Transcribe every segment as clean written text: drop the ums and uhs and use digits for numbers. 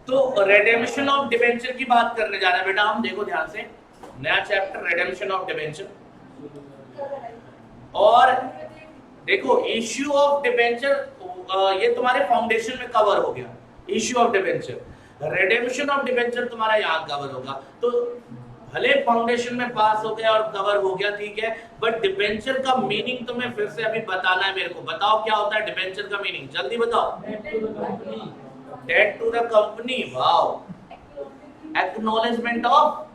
तो redemption of debenture की बात करने जा रहे हैं बेटा हम, देखो ध्यान से, नया चैप्टर रेडेम्पशन ऑफ डिबेंचर। और देखो इश्यू ऑफ डिबेंचर ये तुम्हारे फाउंडेशन में कवर हो गया, issue of debenture. Redemption of debenture तुम्हारा यहाँ कवर होगा। तो भले फाउंडेशन में पास हो गया और कवर हो गया, ठीक है, बट डिबेंचर का मीनिंग तुम्हें फिर से अभी बताना है मेरे को। बताओ क्या होता है डिबेंचर का मीनिंग, जल्दी बताओ। Debt to the company, wow. Acknowledgement of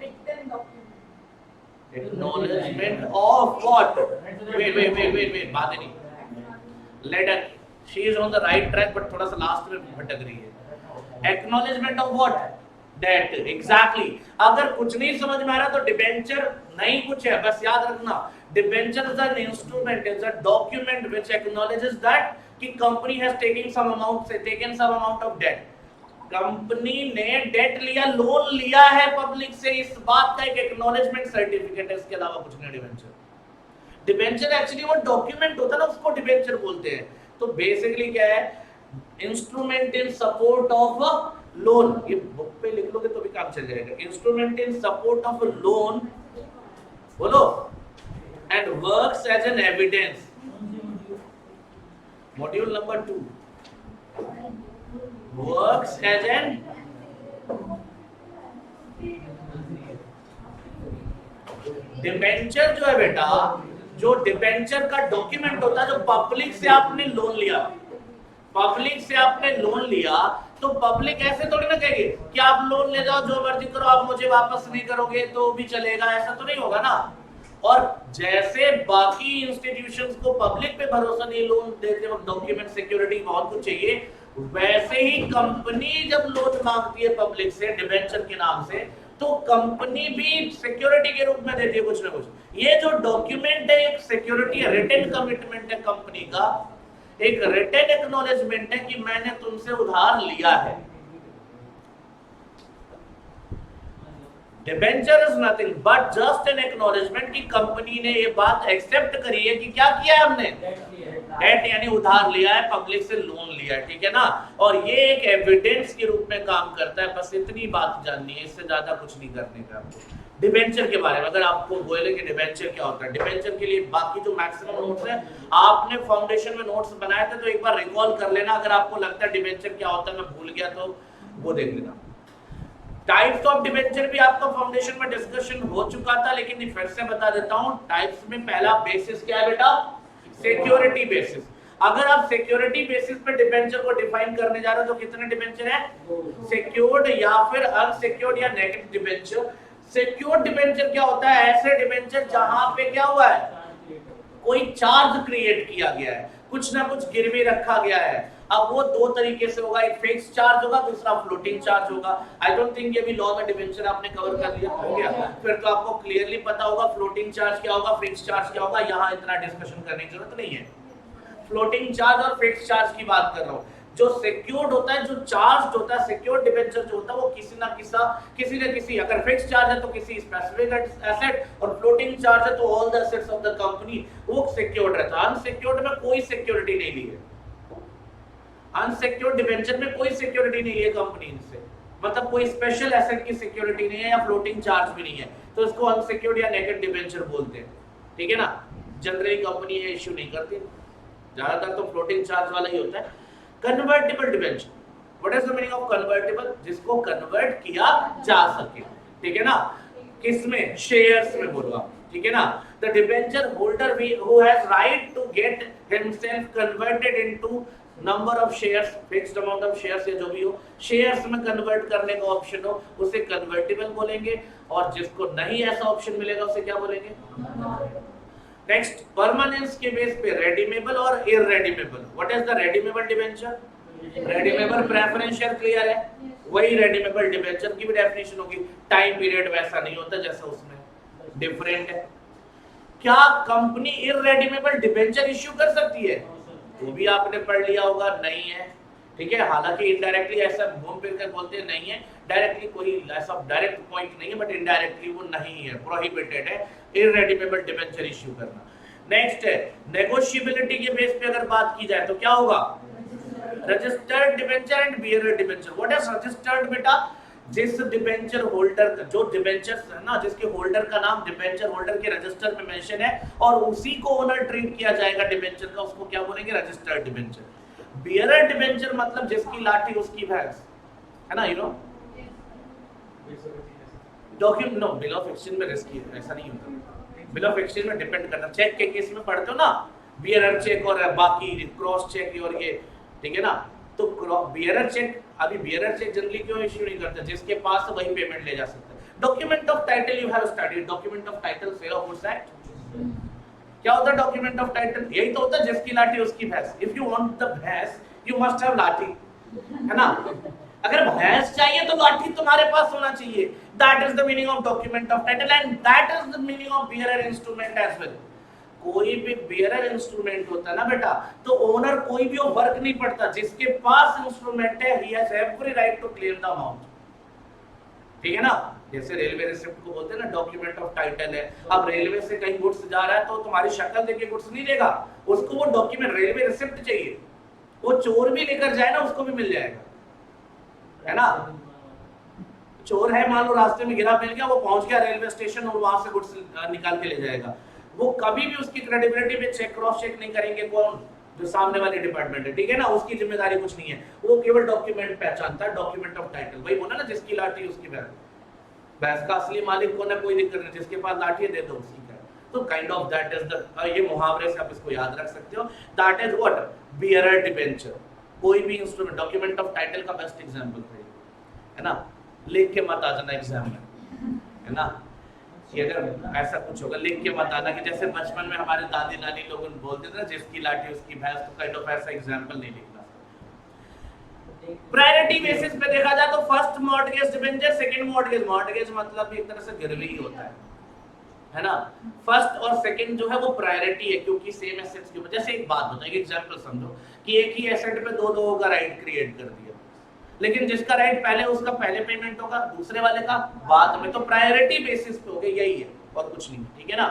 what? Wait, बात नहीं। Letter, she is on the right track, but थोड़ा सा लास्ट में भटक रही है। Acknowledgement of what? Debt, exactly। अगर कुछ नहीं समझ में आ रहा तो डिबेंचर नहीं कुछ है, बस याद रखना debenture is an instrument, is a document which acknowledges that कि company has taken some amount of debt। Company ने डेट लिया, लोन लिया है पब्लिक से, इस बात का एक एक्नॉलेजमेंट सर्टिफिकेट है, इसके अलावा कुछ नहीं। डिबेंचर एक्चुअली वो डॉक्यूमेंट होता है ना, उसको डिबेंचर बोलते हैं। तो बेसिकली क्या है, instrument in support of loan, ये बुक पे लिख लोगे तो भी काम चल जाएगा। Instrument in support of loan, बोलो, and works as an evidence. Module number 2 works as an debenture जो है बेटा, जो डिबेंचर का डॉक्यूमेंट होता है, जो पब्लिक से आपने लोन लिया, पब्लिक से आपने लोन लिया, तो पब्लिक ऐसे थोड़ी ना कहेगी कि आप लोन ले जाओ, जो मर्जी करो, आप मुझे वापस नहीं करोगे तो भी चलेगा, ऐसा तो नहीं होगा ना। और जैसे बाकी इंस्टीट्यूशंस को पब्लिक पे भरोसा नहीं, लोन देते वक्त डॉक्यूमेंट सिक्योरिटी बहुत कुछ चाहिए, वैसे ही कंपनी जब लोन मांगती है पब्लिक से डिबेंचर के नाम से, तो कंपनी भी सिक्योरिटी के रूप में देती है कुछ ना कुछ। ये जो डॉक्यूमेंट है एक सिक्योरिटी है, रिटन कमिटमेंट है कंपनी का, एक रिटन एक्नॉलेजमेंट है कि मैंने तुमसे उधार लिया है। Debenture is nothing but just an acknowledgement कि कंपनी ने ये बात एक्सेप्ट करी है कि क्या किया है हमने, डेट यानी उधार लिया है, पब्लिक से लोन लिया है, ठीक है ना। और ये एक एविडेंस के रूप में काम करता है, बस इतनी बात जाननी है, इससे ज्यादा कुछ नहीं करने का आपको डिबेंचर के बारे में। अगर आपको बोले कि डिबेंचर क्या होता है, डिबेंचर के लिए बाकी जो मैक्सिमम नोट्स है आपने फाउंडेशन में नोट्स बनाए थे, तो एक बार रिकॉल कर लेना। अगर आपको लगता है डिबेंचर क्या होता है मैं भूल गया तो वो देख लेना। टाइप्स ऑफ डिबेंचर भी आपका फाउंडेशन में डिस्कशन हो चुका था, लेकिन फिर से बता देता हूं। टाइप्स में पहला बेसिस क्या है बेटा, सिक्योरिटी बेसिस। अगर आप सिक्योरिटी बेसिस पे डिबेंचर को डिफाइन करने जा रहे हो तो कितने डिबेंचर है, सिक्योर्ड या फिर अनसिक्योर्ड या नेगेटिव डिबेंचर। सिक्योर्ड डिबेंचर क्या होता है, ऐसे डिबेंचर जहां पे क्या हुआ है, कोई चार्ज क्रिएट किया गया है, कुछ ना कुछ गिरवी रखा गया है। अब वो दो तरीके से होगा, एक फिक्स चार्ज होगा, दूसरा फ्लोटिंग चार्ज होगा। आई डोंट थिंक ये भी लॉ में डिबेंचर आपने कवर कर लिया हो गया, फिर तो आपको क्लियरली पता होगा फ्लोटिंग चार्ज क्या होगा, फिक्स चार्ज क्या होगा, यहाँ इतना डिस्कशन करने की जरूरत नहीं है। फ्लोटिंग चार्ज और फिक्स चार्ज की बात कर रहा हूँ। जो सिक्योर्ड होता है, जो चार्ज होता है, सिक्योर्ड डिबेंचर जो होता है वो किसी न किसी अगर फिक्स चार्ज है तो किसी स्पेसिफिक एसेट, और फ्लोटिंग चार्ज है तो all the assets of the company, वो सिक्योर्ड रहता है। अनसिक्योर्ड में कोई सिक्योरिटी नहीं ली है, अनसिक्योर्ड डिबेंचर में कोई सिक्योरिटी नहीं है कंपनी से, मतलब कोई स्पेशल एसेट की सिक्योरिटी नहीं है या फ्लोटिंग चार्ज भी नहीं है, तो इसको अनसिक्योर्ड या नेगेटिव डिबेंचर बोलते हैं, ठीक है ना। जनरली कंपनी ये इश्यू नहीं करती, ज्यादातर तो फ्लोटिंग चार्ज वाला ही होता है। Convertible debenture, what is the meaning of convertible, जिसको कन्वर्ट किया जा सके, ठीक है ना। किसमें, शेयर्स में बोलो आप, ठीक है ना। The debenture holder who has right to get himself converted into number of shares, fixed amount of shares या जो भी हो, शेयर्स में कन्वर्ट करने का ऑप्शन हो, उसे कन्वर्टिबल बोलेंगे। और जिसको नहीं ऐसा ऑप्शन मिलेगा उसे क्या बोलेंगे। नेक्स्ट, परमानेंस के बेस पे रेडीमेबल और irredeemable. What is the redeemable debenture, redeemable preferential, clear है, वही रेडीमेबल डिबेंचर की भी डेफिनेशन होगी। टाइम पीरियड वैसा नहीं होता जैसा उसमें, डिफरेंट है। क्या कंपनी इररेडीमेबल डिबेंचर इश्यू कर सकती है, वो भी आपने पढ़ लिया होगा, नहीं है, ठीक है। हालांकि इनडायरेक्टली ऐसा घूम फिर कर बोलते हैं नहीं है, डायरेक्टली कोई ऐसा डायरेक्ट पॉइंट नहीं है, बट इनडायरेक्टली वो नहीं है, प्रोहिबिटेड है इररेडीमेबल डिबेंचर इश्यू करना। नेक्स्ट है नेगोशिएबिलिटी के बेस पे अगर बात की जाए तो क्या होगा, registered debenture and bearer debenture. What is registered बेटा? जिस डिबेंचर होल्डर का, जो डिबेंचर है ना, जिसके होल्डर का नाम डिबेंचर होल्डर के रजिस्टर में मेंशन है और उसी को ओनर ट्रीट किया जाएगा डिबेंचर का, उसको क्या बोलेंगे? Registered debenture. बियरर डिबेंचर मतलब जिसकी लाठी उसकी भैंस, है ना, you know. Document no, bill of exchange में रिस्की है, ऐसा नहीं होता। बिल ऑफ एक्सचेंज में डिपेंड करता, चेक के केस में पढ़ते हो ना, बियरर चेक और बाकी क्रॉस चेक और ये, ठीक है ना। तो बियरर चेक, अभी बियरर चेक जनरली क्यों इश्यू नहीं करते? जिसके पास वही पेमेंट ले जा सकता है। Document of title, you have studied document of title, sale of goods act. क्या होता है डॉक्यूमेंट ऑफ टाइटल? यही तो होता है, जिसकी लाठी उसकी भैंस। इफ यू वांट द भैंस यू मस्ट हैव लाठी, है ना। अगर भैंस चाहिए तो लाठी तुम्हारे पास होना चाहिए। That is the meaning of document of title and that is the meaning of bearer instrument as well. कोई भी बियरर इंस्ट्रूमेंट होता है ना बेटा, तो ओनर कोई भी वर्क नहीं पड़ता, जिसके पास इंस्ट्रूमेंट है ही has every right to claim the amount, ठीक है ना। जैसे रेलवे रिसिप्ट को बोलते हैं ना डॉक्यूमेंट ऑफ टाइटल है। अब रेलवे से कहीं गुड्स जा रहा है तो तुम्हारी शक्ल देख के गुड्स नहीं लेगा, उसको वो डॉक्यूमेंट रेलवे रिसिप्ट चाहिए। वो चोर भी लेकर जाए ना, उसको भी मिल जाएगा, है ना। चोर है, मान लो रास्ते में गिरा, मिल गया, वो पहुंच गया रेलवे स्टेशन और वहां से गुड्स निकाल के ले जाएगा। वो कभी भी उसकी क्रेडिबिलिटी पे चेक क्रॉस चेक नहीं करेंगे, कौन? जो सामने वाली डिपार्टमेंट है, ठीक है ना। उसकी जिम्मेदारी कुछ नहीं है, वो केवल डॉक्यूमेंट पहचानता है, डॉक्यूमेंट ऑफ टाइटल। वही बोला ना, जिसकी लाठी उसकी भैंस। भैंस का असली मालिक कौन है? कोई दिक्कत नहीं, जिसके पास लाठी है दे दो उसी का। तो kind of that is the, ये मुहावरे से आप इसको याद रख सकते हो। That is what? Bearer debenture. कोई भी इंस्ट्रूमेंट, डॉक्यूमेंट ऑफ टाइटल का बेस्ट एग्जांपल है ना। लिख के मत आ जाना एग्जाम में, है ना, कि अगर ऐसा कुछ होगा लिख के मत आना। कि जैसे बचपन में हमारे दादी नानी लोग बोलते थे ना, जिसकी लाठी उसकी भैंस, तो काइंड ऑफ ऐसा एग्जांपल नहीं लिखना। प्रायोरिटी बेसिस पे देखा जाए तो first mortgage debenture, second mortgage. Mortgage मतलब एक तरह से गिरवी ही होता है ना। फर्स्ट और सेकंड जो है वो प्रायोरिटी है, क्योंकि सेम एसेट्स के वजह से। एक बात बताओ, एक एग्जांपल समझो कि एक ही एसेट पे दो लोगों का राइट क्रिएट कर दिया, लेकिन जिसका राइट पहले उसका पहले पेमेंट होगा, दूसरे वाले का बाद में, तो प्रायोरिटी बेसिस पे होगा, यही है और कुछ नहीं, ठीक है ना।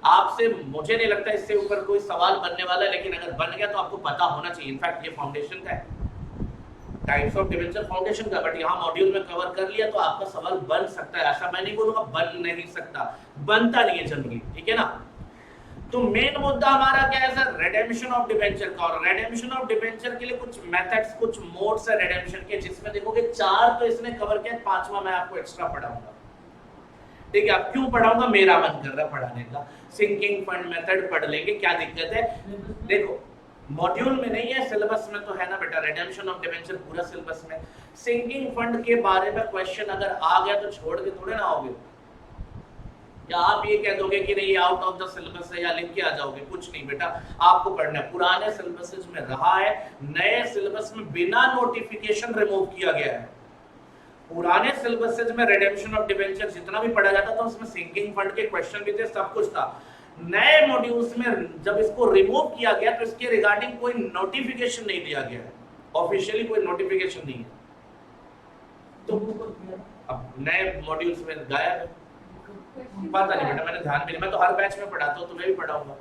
आपसे मुझे नहीं लगता इससे ऊपर कोई सवाल बनने वाला है, लेकिन अगर बन गया तो आपको पता होना चाहिए। इनफैक्ट ये फाउंडेशन का है, टाइप्स ऑफ डिबेंचर फाउंडेशन का, बट यहाँ मॉड्यूल में कवर कर लिया तो आपका सवाल बन सकता है। ऐसा मैं नहीं बोलूंगा बन नहीं सकता, बनता नहीं है जनरली, ठीक है ना। तो मेन मुद्दा हमारा क्या है सर? रिडेम्पशन ऑफ डिबेंचर का। और रिडेम्पशन ऑफ डिबेंचर के लिए कुछ मेथड्स, कुछ मोड्स है रिडेम्पशन के, जिसमें देखोगे 4 तो इसने कवर किया, 5वां मैं आपको एक्स्ट्रा पढ़ाऊंगा, ठीक है। अब क्यों पढ़ाऊंगा? मेरा मन कर रहा है पढ़ाने का। सिंकिंग फंड मेथड पढ़ लेंगे, क्या दिक्कत है? देखो मॉड्यूल में नहीं है, सिलेबस में तो है ना बेटा, रिडेम्पशन ऑफ डिबेंचर पूरा सिलेबस में। सिंकिंग फंड के बारे में क्वेश्चन अगर आ गया तो छोड़ के थोड़े ना आओगे, या आप ये कह दोगे कि नहीं आउट ऑफ द सिलेबस है या लिख के आ जाओगे। कुछ नहीं बेटा, आपको पढ़ना है। पुराने सिलेबसेस में रहा है, नए सिलेबस में बिना नोटिफिकेशन रिमूव किया गया है। पुराने सिलेबसेस में रिडेम्पशन ऑफ डिबेंचर जितना भी पढ़ा जाता था उसमें सिंकिंग फंड के क्वेश्चन भी थे, सब कुछ था। नए मॉड्यूल्स में जब इसको रिमूव किया गया तो इसके रिगार्डिंग कोई नोटिफिकेशन नहीं दिया गया है, ऑफिशियली कोई नोटिफिकेशन नहीं है। तो अब नए मॉड्यूल्स में गायब है, पता नहीं बेटा, मैंने ध्यान भी नहीं, मैं तो हर बैच में पढ़ाता हूँ, तुम्हें भी पढ़ाऊंगा,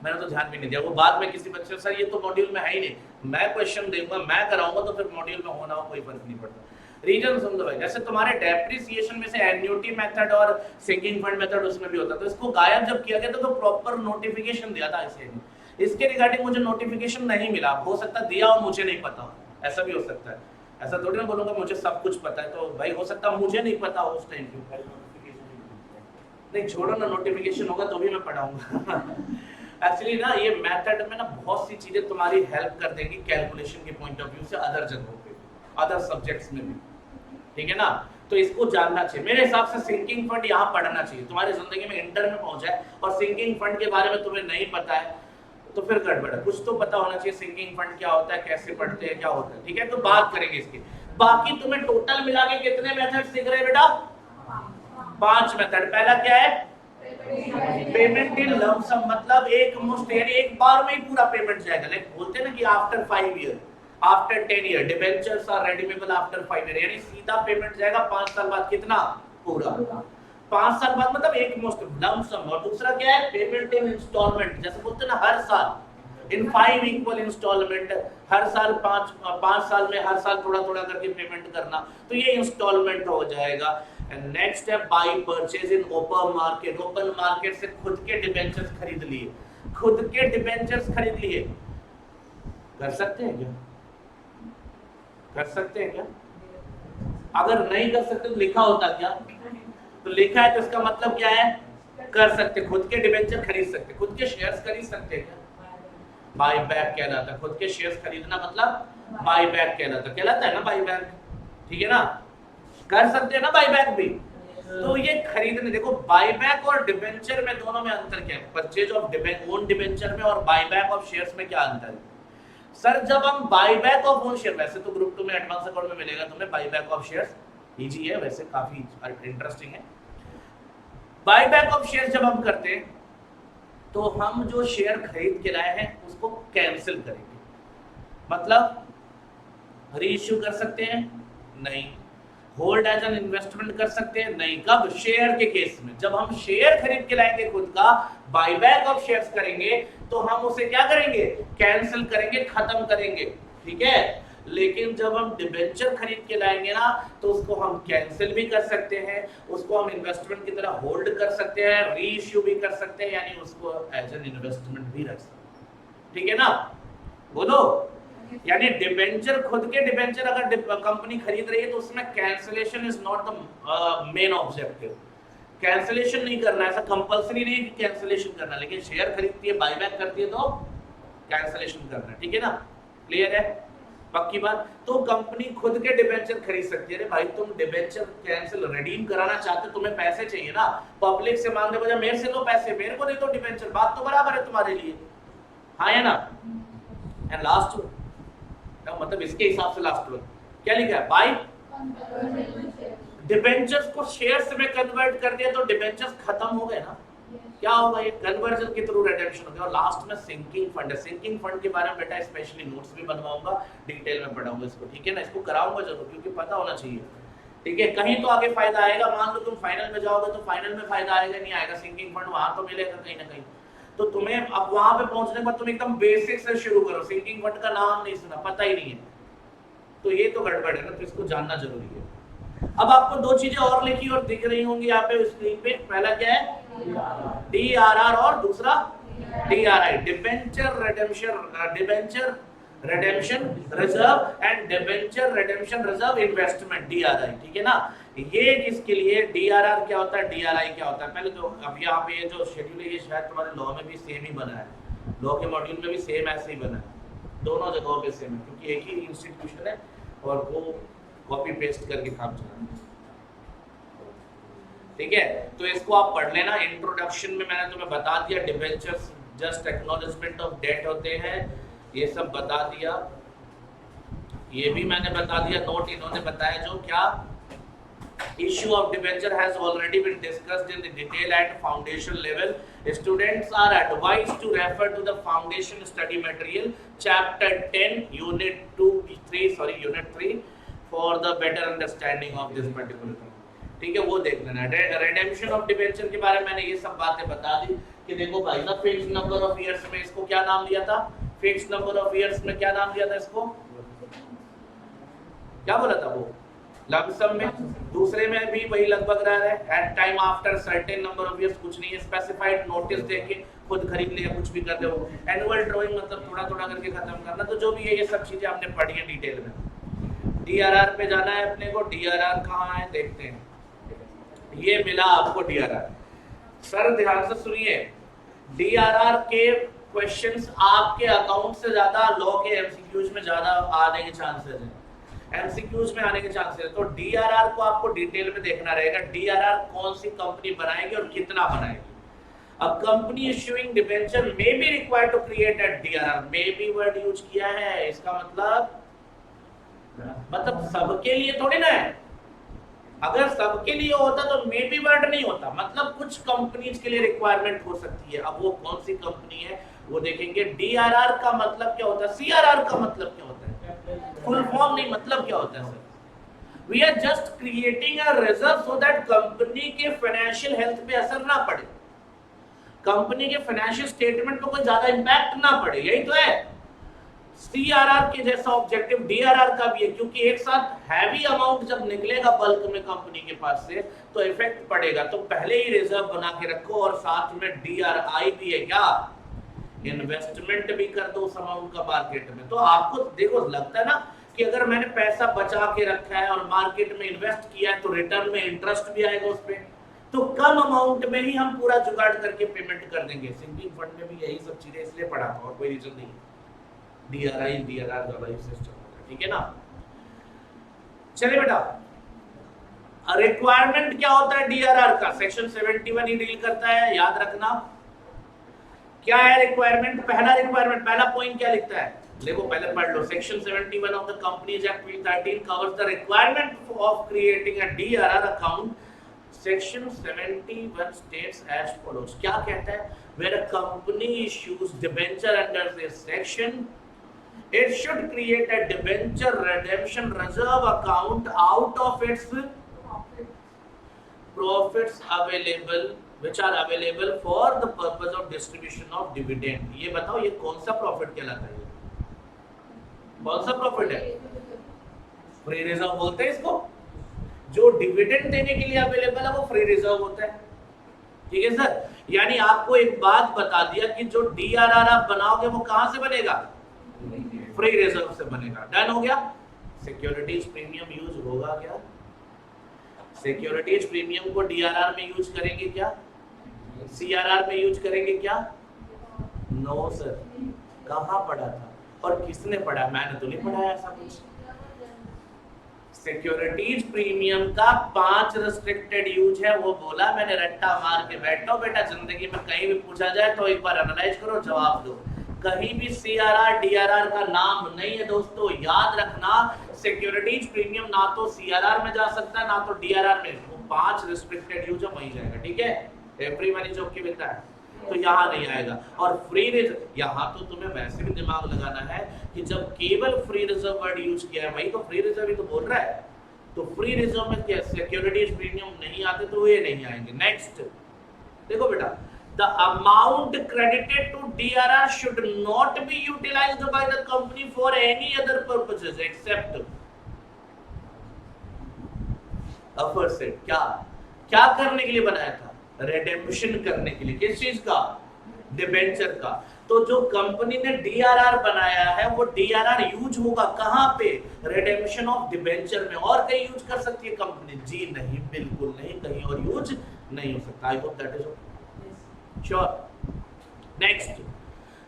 मैंने तो ध्यान भी नहीं दिया। वो बाद में किसी बच्चे सर ये तो मॉड्यूल में है ही नहीं, मैं क्वेश्चन दूंगा, मैं कराऊंगा, तो फिर मॉड्यूल में होना हो कोई फर्क नहीं पड़ता। रीजन समझो भाई, जैसे तुम्हारे डेप्रिसिएशन में से एन्युटी मेथड और सिंकिंग फंड मेथड उसमें भी होता, तो इसको गायब जब किया गया तो प्रॉपर नोटिफिकेशन दिया था इसे। इसके रिगार्डिंग मुझे नोटिफिकेशन नहीं मिला, हो सकता दिया हो मुझे नहीं पता, ऐसा भी हो सकता है। ऐसा थोड़ी ना बोलूंगा मुझे सब कुछ पता है, तो भाई हो सकता मुझे नहीं पता हो उस टाइम पे, नहीं छोड़ो ना, नोटिफिकेशन होगा तो भी मैं पढ़ाऊंगा। एक्चुअली ना ये मेथड में ना बहुत सी चीजें तुम्हारी हेल्प कर देंगी कैलकुलेशन के पॉइंट ऑफ व्यू से, अदर जगहों पे, अदर सब्जेक्ट्स में भी, ठीक है ना। तो इसको जानना चाहिए। मेरे हिसाब से सिंकिंग फंड यहाँ पढ़ना चाहिए, तुम्हारी जिंदगी में इंटर में पहुंचा है और सिंकिंग फंड के बारे में तुम्हें नहीं पता है तो फिर गड़बड़ है। कुछ तो पता होना चाहिए सिंकिंग फंड क्या होता है, कैसे पढ़ते हैं, क्या होता है, ठीक है। तो बात करेंगे इसकी। बाकी तुम्हें टोटल मिला के कितने मेथड सीख रहे हैं बेटा? 5 मेथड। पहला क्या है? पेमेंट इन लंप सम, मतलब एक मुश्त, यानी एक बार में ही पूरा पेमेंट जाएगा। लाइक बोलते हैं ना कि after 5 year, after 10 year debentures are redeemable after 5 year, यानी सीधा पेमेंट जाएगा 5 साल बाद। कितना? पूरा 5 साल बाद, मतलब एक मुश्त लंप सम। और दूसरा क्या है? पेमेंट इन इंस्टॉलमेंट, जैसे बोलते हैं ना हर साल, इन 5 इक्वल इंस्टॉलमेंट, हर साल 5 साल में हर साल थोड़ा थोड़ा करके पेमेंट करना, तो ये इंस्टॉलमेंट हो जाएगा। एंड नेक्स्ट है by purchase in open market. Open market से खुद के डिबेंचर्स खरीद लिए, खुद के डिबेंचर्स खरीद लिए, कर सकते हैं क्या? कर सकते हैं क्या? अगर नहीं कर सकते तो लिखा होता क्या? तो लिखा है तो इसका मतलब क्या है? कर सकते, खुद के डिबेंचर खरीद सकते, खुद के शेयर्स खरीद सकते हैं क्या? बाई बैक कहलाता है, खुद के शेयर्स खरीदना मतलब बाई बैक कहलाता है ना, बाई बैक, ठीक है ना? कर सकते हैं ना बाई बैक भी। तो ये खरीदने, देखो बाई बैक और डिबेंचर में दोनों में अंतर क्या है? परचेज ऑफ ओन डिबेंचर में और बाई बैक ऑफ शेयर्स में क्या अंतर है? सर जब हम by back of own share, वैसे तो ग्रुप 2 में एडवांस अकाउंट में मिलेगा तुम्हें by back of shares, easy है वैसे, काफी इंटरेस्टिंग है। बाई बैक ऑफ शेयर जब हम करते हैं तो हम जो शेयर खरीद के लाए हैं उसको कैंसिल करेंगे, मतलब रीइश्यू कर सकते हैं नहीं, होल्ड एज एन इन्वेस्टमेंट कर सकते हैं नहीं। कब? शेयर के केस में, जब हम शेयर खरीद के लाएंगे खुद का, बाई बैक ऑफ शेयर्स करेंगे तो हम उसे क्या करेंगे? कैंसिल करेंगे, खत्म करेंगे, ठीक है। लेकिन जब हम डिबेंचर खरीद के लाएंगे ना तो उसको हम कैंसिल भी कर सकते हैं, उसको हम इन्वेस्टमेंट की तरह होल्ड कर सकते हैं, री इश्यू भी कर सकते हैं, यानी उसको एज एन इन्वेस्टमेंट भी रख सकते हैं, ठीक है ना? बोलो। यानी डिबेंचर, खुद के डिबेंचर अगर कंपनी खरीद रही है तो उसमें cancellation is not the main objective. Cancellation नहीं करना, ऐसा कंपल्सरी नहीं है कि कैंसिलेशन करना, लेकिन शेयर खरीदती है, बायबैक करती है तो कैंसिलेशन करना है, ठीक है ना? क्लियर है? पक्की बात। तो कंपनी खुद के डिबेंचर खरीद सकती है। अरे भाई तुम डिबेंचर कैंसिल रिडीम कराना चाहते, तुम्हें पैसे चाहिए ना, पब्लिक से मांगने बजाय मेरे से लो पैसे, मेरे को दे दो डिबेंचर, बात तो बराबर है तुम्हारे लिए, हाँ है ना? एंड लास्ट मतलब इसके हिसाब से लास्ट वन क्या लिखा है? बाई डिबेंचर्स को शेयर्स में कन्वर्ट कर दिया तो डिबेंचर्स खत्म हो गए ना, क्या होगा? ये कन्वर्जन के थ्रू रिडेम्पशन हो गया। और लास्ट में सिंकिंग फंड है, सिंकिंग फंड के बारे में बेटा स्पेशली नोट्स भी बनवाऊंगा, डिटेल में पढ़ाऊंगा इसको, ठीक है ना? इसको कराऊंगा जरूर क्योंकि पता होना चाहिए, ठीक है? कहीं तो आगे फायदा आएगा, मान लो तुम फाइनल में जाओगे तो फाइनल में फायदा आएगा नहीं आएगा, सिंकिंग फंड वहां तो मिलेगा कहीं ना कहीं। तो तुम्हें अब वहां पे पहुंचने के बाद तुम एकदम बेसिक से शुरू करो, सिंकिंग फंड का नाम नहीं सुना, पता ही नहीं है, तो ये तो गड़बड़ है ना, तो इसको जानना जरूरी है। अब आपको दो चीजें और लिखी और दिख रही होंगी यहाँ पे स्क्रीन पे, पहला क्या है? DRR और दूसरा DRI, debenture redemption reserve and debenture redemption reserve investment, DRI, ठीक है ना? ये किसके लिए? DRR क्या होता है, DRI क्या होता है? पहले तो अब यहाँ पे ये जो शेड्यूल है ये शायद तुम्हारे लॉ में भी सेम ही बना है, लॉ के मॉड्यूल में भी सेम ऐसे ही बना है, दोनों जगहों पे सेम है क्योंकि एक ही इंस्टीट्यूशन है और वो कॉपी पेस्ट करके काम चला, ठीक है? तो इसको आप पढ़ लेना। इंट्रोडक्शन में मैंने तुम्हें बता दिया debentures just acknowledgement of debt होते हैं, ये सब बता दिया, ये भी मैंने बता दिया, नोट इन्होंने बताया जो क्या issue of debenture has already been discussed in the detail at foundation level. Students are advised to refer to the foundation study material chapter 10 unit 3 for the better understanding of this particular thing, ठीक है? वो देख लेना। Redemption of debenture के बारे में मैंने ये सब बातें बता दी कि देखो भाई साहब फिक्स्ड नंबर ऑफ इयर्स में इसको क्या नाम दिया था? फिक्स्ड नंबर ऑफ इयर्स में क्या नाम दिया था इसको? क्या बोला था वो? लमसम में। दूसरे में भी वही लगभग रह रहा है, at time after certain number of years, कुछ नहीं है, स्पेसिफाइड नोटिस देके खुद खरीद लिया, कुछ भी कर दो। एनुअल ड्राइंग मतलब थोड़ा थोड़ा करके खत्म करना। तो जो भी है ये सब चीजें हमने पढ़ी है डिटेल में। DRR पे जाना है अपने को, DRR कहाँ है देखते हैं, ये मिला आपको DRR। सर ध्यान से सुनिए, DRR के क्वेश्चंस आपके अकाउंट से ज्यादा लॉ के MCQs में ज्यादा आने के चांसेस हैं, MCQs में आने के चांसेस है। तो DRR को आपको डिटेल में देखना रहेगा, DRR कौन सी कंपनी बनाएगी और कितना बनाएगी। अब company issuing debenture may be required to create a DRR, may be word use किया है, इसका मतलब सबके लिए थोड़ी ना है। अगर सबके लिए होता तो मे बी वर्ड नहीं होता, मतलब कुछ कंपनीज के लिए रिक्वायरमेंट हो सकती है। अब वो कौन सी कंपनी है वो देखेंगे। DRR का मतलब क्या होता है, CRR का मतलब क्या होता है, फुल फॉर्म नहीं, मतलब क्या होता है sir? We are just creating a reserve so that company के फाइनेंशियल हेल्थ पे असर ना पड़े। कंपनी के फाइनेंशियल स्टेटमेंट पे कोई ज्यादा इंपैक्ट ना पड़े, यही तो है। सीआरआर के जैसा ऑब्जेक्टिव डीआरआर का भी है, क्योंकि एक साथ हैवी अमाउंट जब निकलेगा बल्क में कंपनी के पास से तो इफेक्ट पड़ेगा। तो पहले ही रिजर्व बना के रखो और साथ में डीआरआई भी है, क्या इन्वेस्टमेंट भी कर दो उस अमाउंट का मार्केट में। तो आपको देखो लगता है ना कि अगर मैंने पैसा बचा के रखा है और मार्केट में इन्वेस्ट किया है तो रिटर्न में इंटरेस्ट भी आएगा उस पर, तो कम अमाउंट में ही हम पूरा जुगाड़ करके पेमेंट कर देंगे। सिंकिंग फंड में भी यही सब चीजें इसलिए पढ़ा था और कोई रीजन नहीं। डीआरआई डीआरआर वाला सिस्टम होता है, ठीक है ना। चलिए बेटा, रिक्वायरमेंट क्या होता है डीआरआर का, सेक्शन 71 ही डील करता है, याद रखना। क्या है रिक्वायरमेंट? पहला रिक्वायरमेंट, पहला पॉइंट क्या लिखता है, देखो पहले पढ़ लो। Section 71 of the companies act 2013 covers the requirement of creating a DRR account. Section 71 states as follows, क्या कहता है, where a company issues debenture under this section, it should create a debenture redemption reserve account out of its profits available which are available for the purpose of distribution of dividend। ये बताओ ये कौन सा profit कहलाता है, कौन सा profit है? फ्री रिजर्व बोलते हैं इसको। जो डिविडेंड देने के लिए अवेलेबल है वो फ्री रिजर्व होता है, ठीक है सर। यानी आपको एक बात बता दिया कि जो डीआरआर आप बनाओगे वो कहां से बनेगा, फ्री रिजर्व से बनेगा। डन हो गया। सिक्योरिटीज प्रीमियम यूज होगा क्या? सिक्योरिटीज प्रीमियम को डीआरआर में यूज करेंगे क्या, सीआरआर में यूज करेंगे क्या? No sir. कहां पढ़ा था और किसने पढ़ा? मैंने तो नहीं पढ़ाया ऐसा कुछ। सिक्योरिटीज प्रीमियम का 5 रिस्ट्रिक्टेड यूज है, वो बोला मैंने, रट्टा मार के बैठो बेटा। जिंदगी में कहीं भी पूछा जाए तो एक बार एनालाइज करो, जवाब दो। कहीं भी सीआरआर डीआरआर का नाम नहीं है दोस्तों, याद रखना। सिक्योरिटीज प्रीमियम ना तो सीआरआर में जा सकता है ना तो डीआरआर में, वो 5 रिस्ट्रिक्टेड यूज है वहीं जाएगा, ठीक है। एवरी मनी जो की मिलता है तो यहाँ नहीं आएगा। और फ्री रिजर्व, यहाँ तो तुम्हें वैसे भी दिमाग लगाना है कि जब केवल फ्री रिजर्व वर्ड यूज किया है, वही तो फ्री रिजर्व ही तो बोल रहा है। तो फ्री रिजर्व में क्या सिक्योरिटीज प्रीमियम नहीं आते तो ये नहीं आएंगे। नेक्स्ट देखो बेटा, the amount credited to DRR should not be utilized by the company for any other purposes except aforesaid। क्या क्या करने के लिए बनाया था? रिडेम्पशन करने के लिए। किस चीज का? डिबेंचर का। तो जो कंपनी ने डीआरआर बनाया है वो डीआरआर यूज होगा कहां पे? रिडेम्पशन ऑफ डिबेंचर में। और कहीं यूज कर सकती है कंपनी? जी नहीं, बिल्कुल नहीं, कहीं और यूज नहीं हो सकता। I hope that is sure. Next,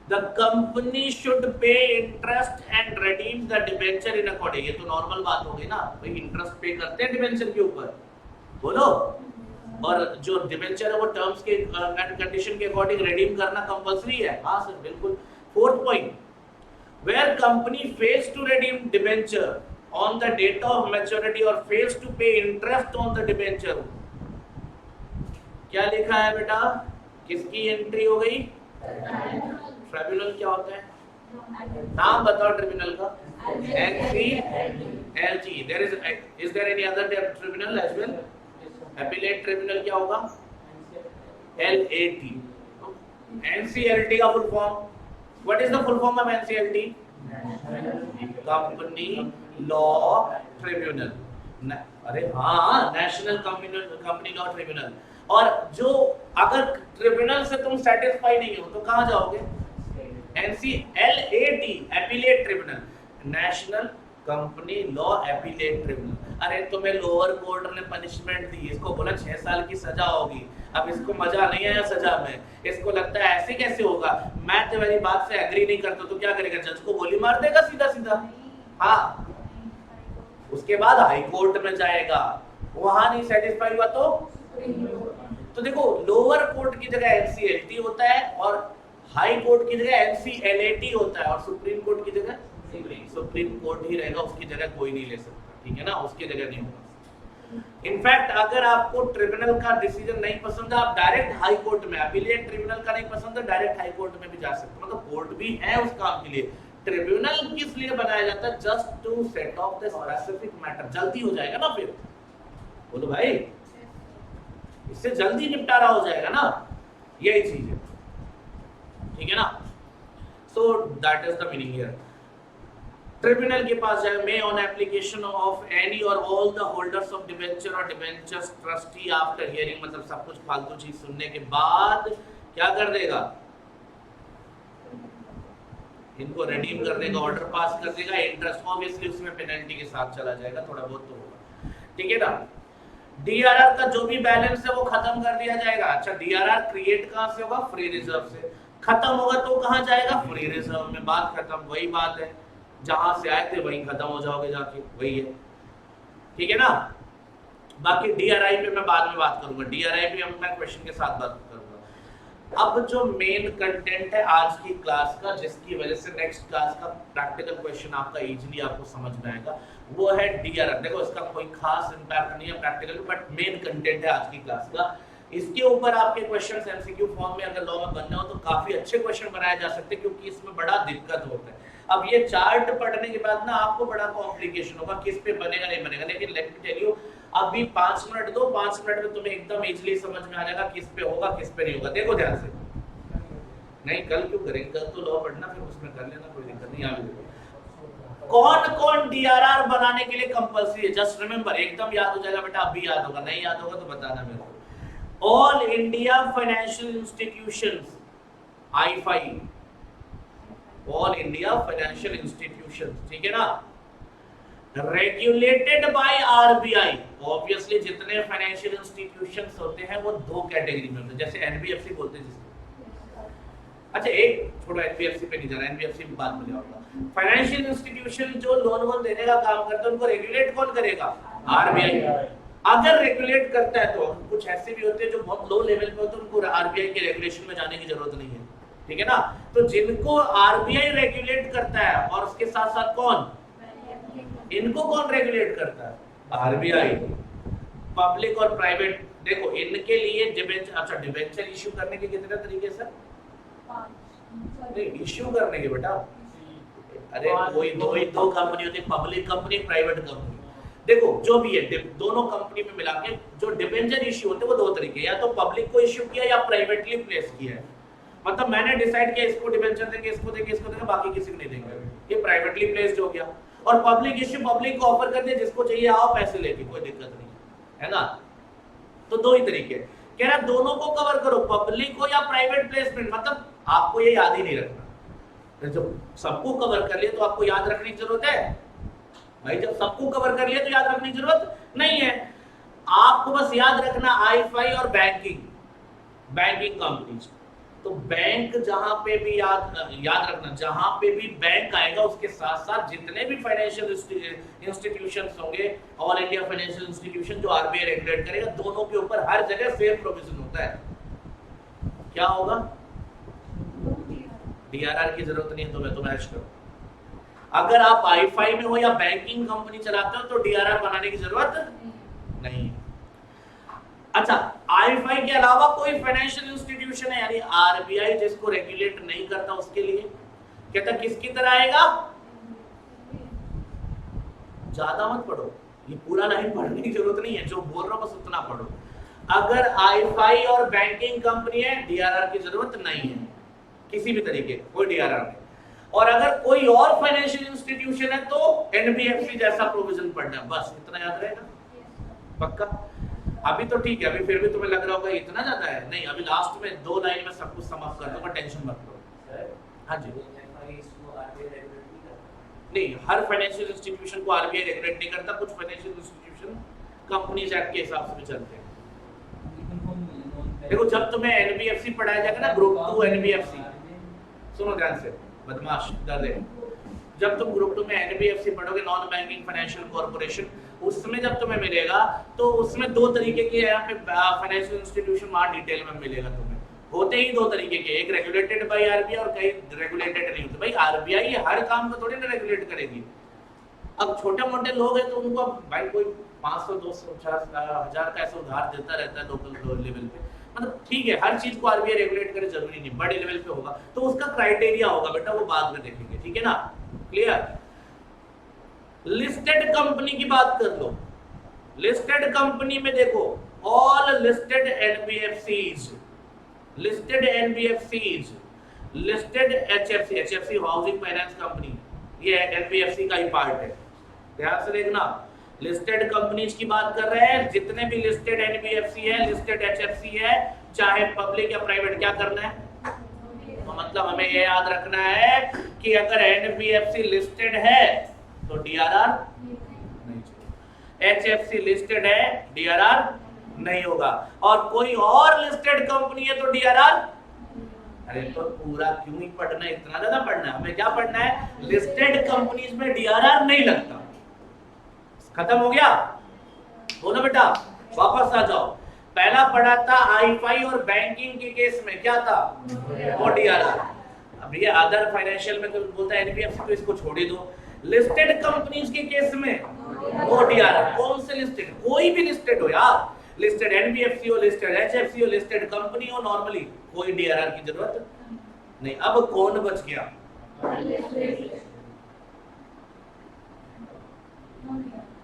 the company should pay interest and redeem the debenture in according. ये तो नॉर्मल बात हो गई ना भाई, इंटरेस्ट पे करते हैं डिबेंचर के ऊपर, बोलो। और जो डिबेंचर है वो टर्म्स के एंड कंडीशन के अकॉर्डिंग रिडीम करना कंपल्सरी है। हाँ सर बिल्कुल। Fourth point, where company fails to redeem debenture on the date of maturity और fails to pay interest on the debenture, क्या लिखा है बेटा? किसकी एंट्री हो गई? ट्रिब्यूनल। क्या होता है? नाम बताओ ट्रिब्यूनल का। NCLT। There is there any other tribunal as well? Appellate tribunal क्या होगा? LAT। NCLT का full form, what is the full form of NCLT? Company law tribunal. अरे हाँ, नेशनल कंपनी लॉ ट्रिब्यूनल। और जो अगर ट्रिब्यूनल से तुम सेटिस्फाई नहीं हो तो कहां जाओगे? NCLAT, appellate tribunal, national company law appellate tribunal. अरे तुम्हें लोअर कोर्ट ने पनिशमेंट दी, इसको बोला 6 साल की सजा होगी। अब इसको मजा नहीं आया सजा में, इसको लगता है ऐसे कैसे होगा। मैं तुम्हारी बात से एग्री नहीं करता तो क्या करेगा? जज को गोली मार देगा सीधा सीधा। हाँ, उसके बाद हाई कोर्ट में जाएगा, वहां नहीं सेटिस्फाई हुआ तो देखो, लोअर कोर्ट की जगह NCLT होता है और हाई कोर्ट की जगह NCLAT होता है और सुप्रीम कोर्ट की जगह सुप्रीम कोर्ट ही रहेगा, उसकी जगह कोई नहीं ले सकता, ठीक है ना, उसकी जगह नहीं होगा। इनफैक्ट अगर आपको ट्रिब्यूनल का डिसीजन नहीं पसंद है, आप डायरेक्ट हाई कोर्ट में, एपिलेट ट्रिब्यूनल का नहीं पसंद है, डायरेक्ट हाई कोर्ट में भी जा सकते हैं। मतलब कोर्ट भी है उस काम के लिए। ट्रिब्यूनल किस लिए बनाया जाता है? Just to set off the specific matter. जल्दी हो जाएगा ना फिर, बोलो भाई, इससे जल्दी निपटारा हो जाएगा ना, यही चीज है। ठीक है ना। So that is the meaning here. Tribunal के पास जाए, मे ऑन एप्लीकेशन ऑफ एनी और all the holders of debenture और डिबेंचर्स ट्रस्टी आफ्टर हियरिंग, मतलब सब कुछ फालतू चीज सुनने के बाद क्या कर देगा, इनको रिडीम कर देगा, ऑर्डर पास कर देगा, इंटरेस्ट ऑब्वियसली उसमें पेनल्टी के साथ चला जाएगा, थोड़ा बहुत तो होगा, ठीक है ना। डीआरआर का जो भी बैलेंस है वो खत्म कर दिया जाएगा। अच्छा, डीआरआर क्रिएट कहां से होगा, फ्री रिजर्व से, खत्म होगा तो कहां जाएगा, फ्री रिजर्व में, बात खत्म। वही बात है, जहां से आए थे वहीं खत्म हो जाओगे जाके, वही है, ठीक है ना। बाकी डीआरआई पे मैं बाद में बात करूंगा, डीआरआई पे मैं क्वेश्चन के साथ बात करूंगा। अब जो मेन कंटेंट है आज की क्लास का, जिसकी वजह से नेक्स्ट क्लास का प्रैक्टिकल क्वेश्चन आपका इजीली आपको समझ में आएगा, वो है डीआरआर। देखो इसका कोई खास इंपैक्ट नहीं है प्रैक्टिकल, बट मेन कंटेंट है आज की क्लास का। इसके ऊपर आपके क्वेश्चंस एमसीक्यू फॉर्म में अगर लॉ में बनने हो तो काफी अच्छे क्वेश्चन बनाए जा सकते हैं, क्योंकि इसमें बड़ा दिक्कत होता है। अब ये चार्ट पढ़ने के बाद ना आपको बड़ा कॉम्प्लिकेशन होगा, किस पे बनेगा नहीं बनेगा, लेकिन लेट मी टेल यू, अभी 5 मिनट दो, 5 मिनट में तुम्हें एकदम इजीली समझ में आ जाएगा किस पे होगा किस पे नहीं होगा। देखो ध्यान से, नहीं कल क्यों करेंगे, कल तो लॉ पढ़ना, फिर उसमें कर लेना, कोई दिक्कत नहीं। आगे देखो कौन कौन डीआरआर बनाने के लिए कंपल्सरी है, जस्ट रिमेंबर, एकदम याद हो जाएगा बेटा, अभी याद होगा, नहीं याद होगा तो बताना मेरे को। ऑल इंडिया फाइनेंशियल इंस्टीट्यूशंस, आई5, ऑल इंडिया फाइनेंशियल इंस्टीट्यूशन, ठीक है ना, रेगुलेटेड बाय आरबीआई। ऑब्वियसली जितने फाइनेंशियल इंस्टीट्यूशंस होते हैं वो दो कैटेगरी में होते हैं, जैसे एनबीएफसी बोलते हैं जिसको, अच्छा एक छोड़ो, एनबीएफसी पे नहीं जा रहा, एनबीएफसी भी बाद में जाऊंगा। फाइनेंशियल इंस्टीट्यूशन जो लोन वोन देने का काम करते हैं उनको रेगुलेट कौन करेगा, आरबीआई। अगर रेगुलेट करता है तो कुछ ऐसे भी होते हैं जो बहुत लो लेवल पे होते हैं, उनको आरबीआई के रेगुलेशन में जाने की जरूरत नहीं है, ठीक है ना। तो जिनको आरबीआई रेगुलेट करता है और उसके साथ साथ कौन, इनको कौन रेगुलेट करता है, आरबीआई। पब्लिक और प्राइवेट, देखो इनके लिए डिबेंचर, अच्छा डिबेंचर इश्यू करने के कितने तरीके सर, नहीं इश्यू करने के बेटा, अरे कोई दो कंपनी होती है, पब्लिक कंपनी प्राइवेट कंपनी। देखो जो भी है दोनों कंपनी में मिला के जो डिबेंचर इश्यू होते हैं वो दो तरीके, या तो पब्लिक को इश्यू किया या प्राइवेटली प्लेस किया है, मतलब मैंने डिसाइड किया इसको डिबेंचर देंगे, इसको देंगे, इसको देंगे, बाकी किसी को नहीं देंगे, ये प्राइवेटली प्लेस्ड हो गया। और पब्लिक इश्यू, पब्लिक को ऑफर कर दिया, जिसको चाहिए आओ पैसे लेके, कोई दिक्कत नहीं है ना। तो दो ही तरीके, कह रहा दोनों को कवर करो, पब्लिक हो या प्राइवेट प्लेसमेंट, मतलब आपको ये याद ही नहीं रखना। जब सबको कवर कर लिया तो आपको याद रखने की जरूरत है भाई, जब सबको कवर कर लिया तो याद रखने की जरूरत नहीं है। आपको बस याद रखना आई5 और बैंकिंग कंपनीज। तो बैंक जहां पे भी याद रखना, जहां पे भी बैंक आएगा उसके साथ साथ जितने भी फाइनेंशियल इंस्टीट्यूशंस होंगे, ऑल इंडिया फाइनेंशियल इंस्टीट्यूशन जो आरबीआई रेगुलेट करेगा, दोनों के ऊपर हर जगह सेम प्रोविजन होता है। क्या होगा, डीआरआर की जरूरत नहीं है तो मैं तो मैच करूं। अगर आप आई5 में हो या बैंकिंग कंपनी चलाते हो तो डीआरआर बनाने की जरूरत नहीं। अच्छा, आई5 के अलावा कोई फाइनेंशियल इंस्टीट्यूशन है, यानी आरबीआई जिसको रेगुलेट नहीं करता, उसके लिए कहता किसकी तरह आएगा, ज्यादा मत पढ़ो, ये पूरा लाइन पढ़ने की जरूरत नहीं है, जो बोल रहा हूं बस उतना पढ़ो। अगर आई5 और बैंकिंग कंपनी है, डीआरआर की जरूरत नहीं है किसी भी तरीके, कोई डीआरआर नहीं। और अगर कोई और फाइनेंशियल इंस्टीट्यूशन है तो एनबीएफसी जैसा प्रोविजन पढ़ना, बस इतना याद रहेगा, पक्का। अभी तो ठीक है, अभी फिर भी तुम्हें लग रहा होगा इतना ज्यादा है, नहीं, अभी लास्ट में 2 लाइन में सब कुछ समाप्त कर दूंगा, टेंशन मत लो। हाँ जी, नहीं हर फाइनेंशियल इंस्टीट्यूशन को आरबीआई रेगुलेट नहीं करता, कुछ फाइनेंशियल इंस्टीट्यूशन कंपनीज एक्ट के हिसाब से चलते हैं। देखो जब तुम्हें एनबीएफसी पढ़ाया जाएगा ना, ग्रुप 2 एनबीएफसी, सुनो ध्यान से बदमाश डर दे, जब तुम ग्रुप 2 में एनबीएफसी पढ़ोगे, नॉन बैंकिंग फाइनेंशियल कॉर्पोरेशन, उसमें जब तुम्हें मिलेगा तो उसमें 2 तरीके के यहाँ पे फाइनेंशियल इंस्टीट्यूशन वहां डिटेल में मिलेगा तुम्हें, होते ही 2 तरीके के, एक रेगुलेटेड बाय आरबीआई और कई रेगुलेटेड नहीं होते। भाई आरबीआई हर काम को थोड़ी ना रेगुलेट करेगी। अब छोटे मोटे लोग हैं तो उनको भाई कोई 500 200 1000 का ऐसा उधार देता रहता है लोकल लेवल पे, मतलब ठीक है, हर चीज को आरबीआई रेगुलेट करे जरूरी नहीं, बड़े लेवल पे होगा तो उसका क्राइटेरिया होगा बेटा, वो बाद में देखेंगे, ठीक है ना, क्लियर। लिस्टेड कंपनी की बात कर लो, लिस्टेड कंपनी में देखो all listed NBFCs listed HFC, HFC housing finance company, ये एनबीएफसी का ही पार्ट है, ध्यान से देखना। लिस्टेड कंपनीज की बात कर रहे हैं, जितने भी लिस्टेड एनबीएफसी है, लिस्टेड एचएफसी है, चाहे पब्लिक या प्राइवेट, क्या करना है? तो मतलब हमें ये याद रखना है कि अगर एनबीएफसी लिस्टेड है तो डीआरआर नहीं चाहिए, एचएफसी लिस्टेड है डीआरआर नहीं होगा, और कोई और लिस्टेड कंपनी है तो डीआरआर। अरे तो पूरा क्यों ही पढ़ना है, इतना ज्यादा पढ़ना है? हमें क्या पढ़ना है? लिस्टेड कंपनीज में डीआरआर नहीं लगता। खत्म हो गया? बोलो बेटा, वापस आ जाओ। पहला पढ़ा था आई और बैंकिंग के केस में क्या था? वो डीआरआर। अब ये अदर फाइनेंशियल में तो बोलता है एनबीएफसी, तो इसको छोड़ ही दो। लिस्टेड कंपनीज के केस में वो डीआरआर। कौन से लिस्टेड? कोई भी लिस्टेड हो यार, लिस्टेड एनबीएफसी हो, लिस्टेड एचएफसी हो, लिस्टेड कंपनी हो, नॉर्मली कोई डीआरआर की जरूरत नहीं। अब कौन बच गया?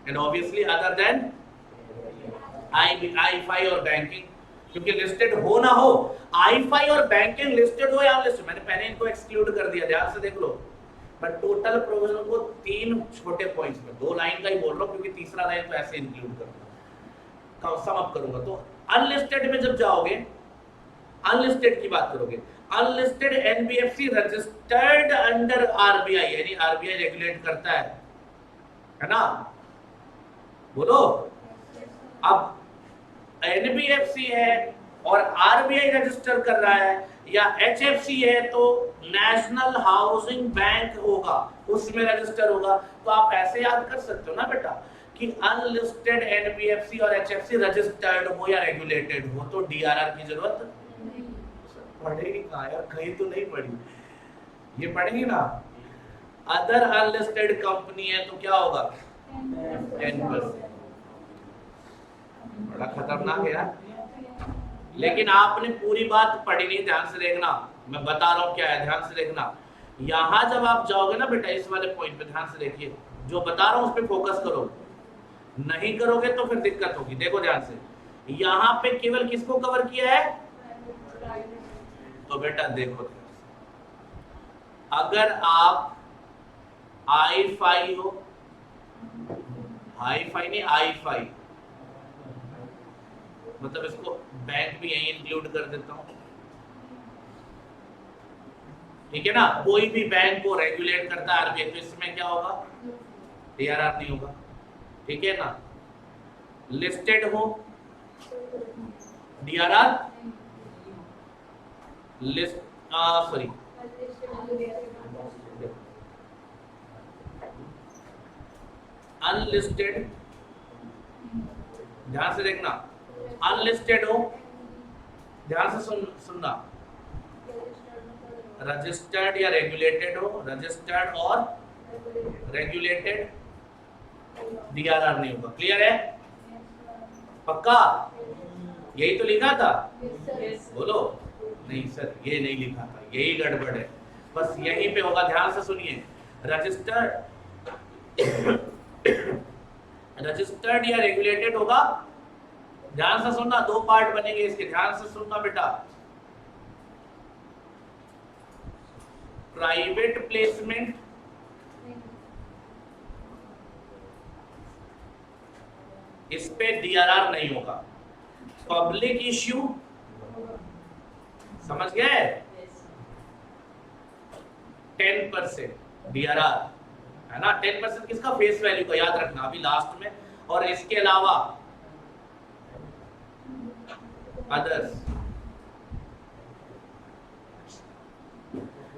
And obviously other than I और बैंकिंग, क्योंकि लिस्टेड हो ना हो, आई और बैंकिंग लिस्टेड हो या लिस्टेड, मैंने पहले इनको एक्सक्लूड कर दिया, ध्यान से देख लो। बट टोटल प्रोविजन को 3 छोटे पॉइंट्स में, 2 लाइन का ही बोल रहा हूं, क्योंकि तीसरा लाइन तो ऐसे इंक्लूड करूंगा, सम अप करूंगा। तो अनलिस्टेड में जब जाओगे, अनलिस्टेड की बात करोगे, unlisted NBFC registered under RBI, यानी आरबीआई रेगुलेट करता है ना? बोलो। अब एनबीएफसी है और आरबीआई रजिस्टर कर रहा है, या एचएफसी है तो नेशनल हाउसिंग बैंक होगा, उसमें रजिस्टर होगा। तो आप ऐसे याद कर सकते हो ना बेटा कि अनलिस्टेड एनबीएफसी और एचएफसी रजिस्टर्ड हो या रेगुलेटेड हो तो डीआरआर की जरूरत पड़ेगी कहाँ यार? कहीं तो नहीं पड़ी, ये पढ़ेंगे ना। अदर अनलिस्टेड कंपनी है तो क्या होगा? 10%। बड़ा खतरनाक है यार, लेकिन आपने पूरी बात पढ़ी नहीं, ध्यान से देखना, मैं बता रहा हूँ क्या है, ध्यान से देखना। यहां जब आप जाओगे ना बेटा, इस वाले पॉइंट पे ध्यान से देखिए, जो बता रहा हूं उस पे फोकस करो, नहीं करोगे तो फिर दिक्कत होगी। देखो ध्यान से, यहां पे केवल किसको कवर किया है? तो बेटा देखो, अगर आप आई5 हो, हाई-फाई नहीं आई5, मतलब इसको बैंक भी यही इंक्लूड कर देता हूं, ठीक है ना? कोई भी बैंक को रेगुलेट करता है आरबीआई, तो इसमें क्या होगा? डीआरआर नहीं होगा, ठीक है ना? लिस्टेड हो, डीआरआर लिस्ट, सॉरी, अनलिस्टेड, ध्यान से देखना, अनलिस्टेड हो, ध्यान से सुनना, रजिस्टर्ड या रेगुलेटेड हो, रजिस्टर्ड और रेगुलेटेड, डीआरआर नहीं होगा। क्लियर है? पक्का? यही तो लिखा था? बोलो। नहीं सर, ये नहीं लिखा था, यही गड़बड़ है, बस यहीं पे होगा। ध्यान से सुनिए, रजिस्टर्ड रजिस्टर्ड या रेगुलेटेड होगा। ध्यान से सुनना, 2 पार्ट बनेंगे इसके, ध्यान से सुनना बेटा। प्राइवेट प्लेसमेंट, इस पे डीआरआर नहीं होगा। पब्लिक इश्यू, समझ गए? 10% डीआरआर है ना, 10% किसका? फेस वैल्यू का, याद रखना अभी लास्ट में। और इसके अलावा अदर्स।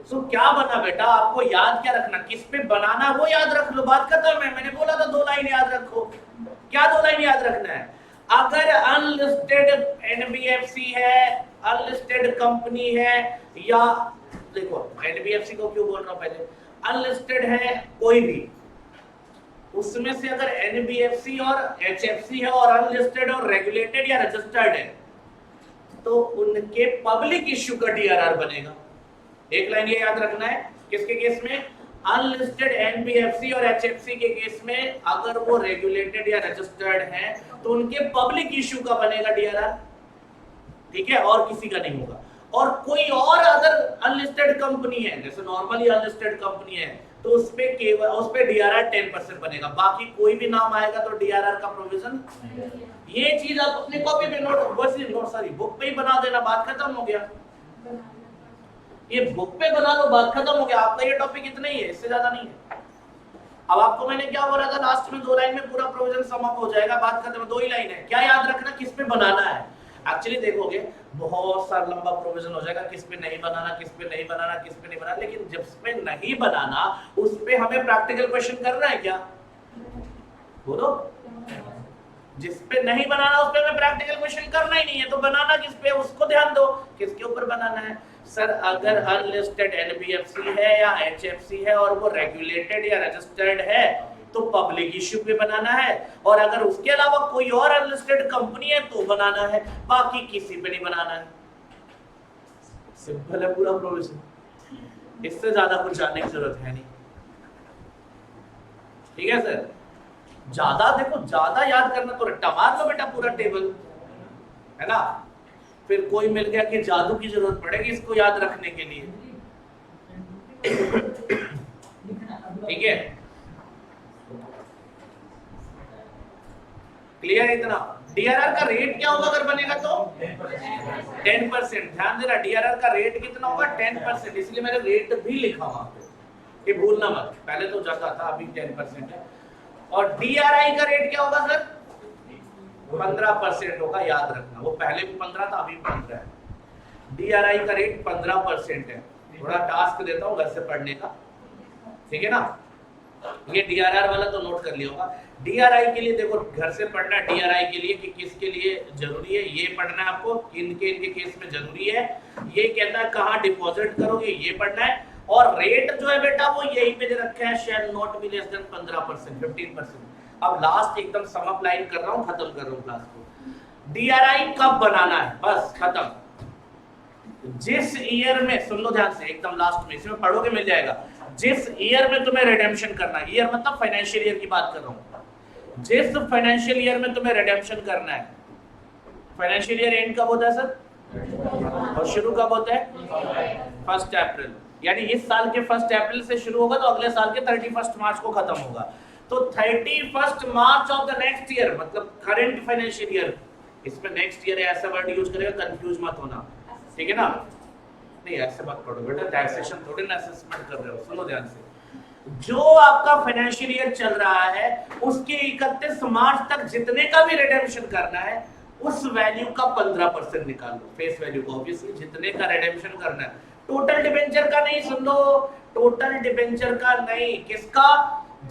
सो क्या बना बेटा? आपको याद क्या रखना, किस पे बनाना वो याद रख लो, बात खत्म है। मैंने बोला था 2 लाइन याद रखो। क्या 2 लाइन याद रखना है? अगर अनलिस्टेड एनबीएफसी है, अनलिस्टेड कंपनी है, या देखो एनबीएफसी को क्यों बोल रहा हूं पहले, अनलिस्टेड है कोई भी, उसमें से अगर एनबीएफसी और एचएफसी है और अनलिस्टेड और रेगुलेटेड या रजिस्टर्ड है, तो उनके पब्लिक इश्यू का डीआरआर बनेगा। एक लाइन ये याद रखना है, किसके केस में? अनलिस्टेड एनबीएफसी और एचएफसी के केस में अगर वो रेगुलेटेड या रजिस्टर्ड हैं तो उनके पब्लिक इश्यू का बनेगा डीआरआर, ठीक है? और किसी का नहीं होगा। और कोई और अदर अनलिस्टेड कंपनी है, जैसे नॉर्मली अनलिस्टेड कंपनी है, तो उस पे केवल उस पे डीआरआर 10% बनेगा, बाकी कोई भी नाम आएगा तो डीआरआर का प्रोविजन। ये चीज आप अपनी कॉपी पे बुक पे ही बना देना, बात खत्म हो गया। ये बुक पे बना लो, बात खत्म हो गया। आपका ये टॉपिक इतना ही है, इससे ज्यादा नहीं है। अब आपको मैंने क्या बोला था, लास्ट में 2 लाइन में पूरा प्रोविजन समाप्त हो जाएगा, बात खत्म। 2 ही लाइन है, क्या याद रखना, किस पे बनाना है। एक्चुअली देखोगे बहुत सारा लंबा प्रोविजन हो जाएगा, किस पे नहीं बनाना, किस पे नहीं बनाना, किस पे नहीं बनाना। लेकिन जिस पे नहीं बनाना उस पे हमें प्रैक्टिकल क्वेश्चन करना है क्या, बोलो। जिस पे नहीं बनाना उस पे हमें प्रैक्टिकल क्वेश्चन करना ही नहीं है, तो बनाना किस पे, उसको ध्यान दो, किसके ऊपर बनाना है। सर अगर अनलिस्टेड एनबीएफसी है या एचएफसी है और वो रेगुलेटेड या रजिस्टर्ड है तो पब्लिक इश्यू पे बनाना है, और अगर उसके अलावा कोई और अनलिस्टेड कंपनी है तो बनाना है, बाकी किसी पे नहीं बनाना है। सिंपल है पूरा प्रोविजन, इससे ज्यादा कुछ जानने की जरूरत है नहीं। ठीक है सर, ज्यादा देखो, ज्यादा याद करना तो रट्टा मार लो बेटा पूरा टेबल, है ना। फिर कोई मिल गया कि जादू की जरूरत पड़ेगी इसको याद रखने के लिए। ठीक है, क्लियर इतना। डीआरआर का रेट क्या होगा अगर बनेगा तो 10%। ध्यान देना, डीआरआर का रेट कितना होगा, 10%। इसलिए मैंने रेट भी लिखा वहां पे, ये भूलना मत। पहले तो जाता था, अभी 10% है। और डीआरआई का रेट क्या होगा सर, 15% होगा, याद रखना। वो पहले भी 15 था, अभी 15 है। डीआरआई का रेट 15% है। थोड़ा टास्क देता हूँ घर से पढ़ने का, ठीक है ना। ये डीआरआर वाला तो नोट कर लिया होगा। डीआरआई के लिए देखो घर से पढ़ना, डीआरआई के लिए कि किसके लिए जरूरी है ये पढ़ना है आपको, इनके केस में जरूरी है। ये कहता है कहाँ डिपॉजिट करोगे ये पढ़ना है। और रेट जो है बेटा वो यही पे दे रखा है, shall not be less than 15%, 15%। अब लास्ट एकदम सम अप लाइन कर रहा हूँ, खत्म कर रहा हूँ क्लास को। डीआरआई कब बनाना है, बस खत्म। जिस ईयर में, सुन लो ध्यान से, एकदम लास्ट में, इसमें पढ़ोगे मिल जाएगा। जिस ईयर में तुम्हें रिडेम्पशन करना है, ईयर मतलब फाइनेंशियल ईयर की बात कर रहा हूँ, जिस फाइनेंशियल ईयर में तुम्हें रिडेम्पशन करना है। फाइनेंशियल ईयर एंड कब होता है सर, और शुरू कब होता है, 1 अप्रैल। यानी इस साल के 1 अप्रैल से शुरू होगा तो अगले साल के 31 मार्च को खत्म होगा। तो 31 मार्च ऑफ द नेक्स्ट ईयर, मतलब करंट फाइनेंशियल ईयर। इसमें नेक्स्ट ईयर ऐसा वर्ड यूज करेगा, कंफ्यूज मत होना, ठीक है ना। नहीं ऐसे मत पढ़ो बेटा, टैक्सेशन थोड़ी ना असेसमेंट कर रहे हो, सुनो ध्यान से। जो आपका फाइनेंशियल ईयर चल रहा है उसके 31 मार्च तक जितने का भी रिडेम्पशन करना है उस वैल्यू का 15% निकाल लो, फेस वैल्यू का। ऑब्वियसली जितने का रिडेम्पशन करना है, टोटल डिबेंचर का नहीं, सुन लो, टोटल डिबेंचर का नहीं, किसका,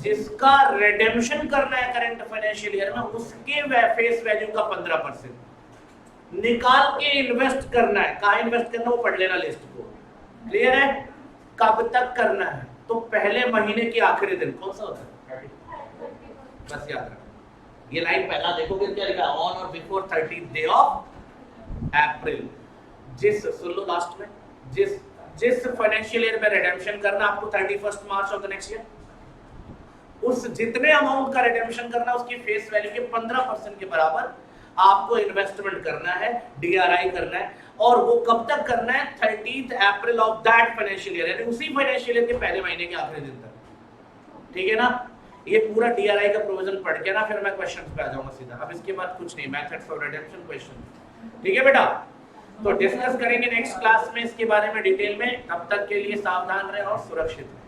जिसका रिडेम्पशन करना है करंट फाइनेंशियल ईयर में, उसके फेस वैल्यू का 15% निकाल के इन्वेस्ट करना है। कहाँ इन्वेस्ट करना वो पढ़ लेना लिस्ट को, क्लियर है। कब तक करना है, तो पहले महीने के आखिरी दिन, कौन सा होता है, बस याद रखना। ये लाइन पहला देखोगे क्या लिखा, ऑन और before 30th day of April. जिस, सुन लो लास्ट में, जिस फाइनेंशियल ईयर में रिडेम्पशन करना आपको 31 मार्च ऑफ द नेक्स्ट ईयर, उस जितने अमाउंट का रिडेम्पशन करना उसकी फेस वैल्यू के 15% के बराबर आपको इन्वेस्टमेंट करना है, डीआरआई करना है। और वो कब तक करना है, 30th April of that financial year, यानी उसी फाइनेंशियल ईयर के पहले महीने के आखिरी दिन तक, ठीक है ना। ये पूरा डीआरआई का प्रोविजन पढ़ के ना फिर मैं क्वेश्चंस पे आ जाऊंगा सीधा। अब इसके बाद कुछ नहीं, मेथड्स ऑफ रिडेम्पशन क्वेश्चन, ठीक है बेटा। तो डिस्कस करेंगे नेक्स्ट क्लास में इसके बारे में डिटेल में। तब तक के लिए सावधान रहें और सुरक्षित रहें।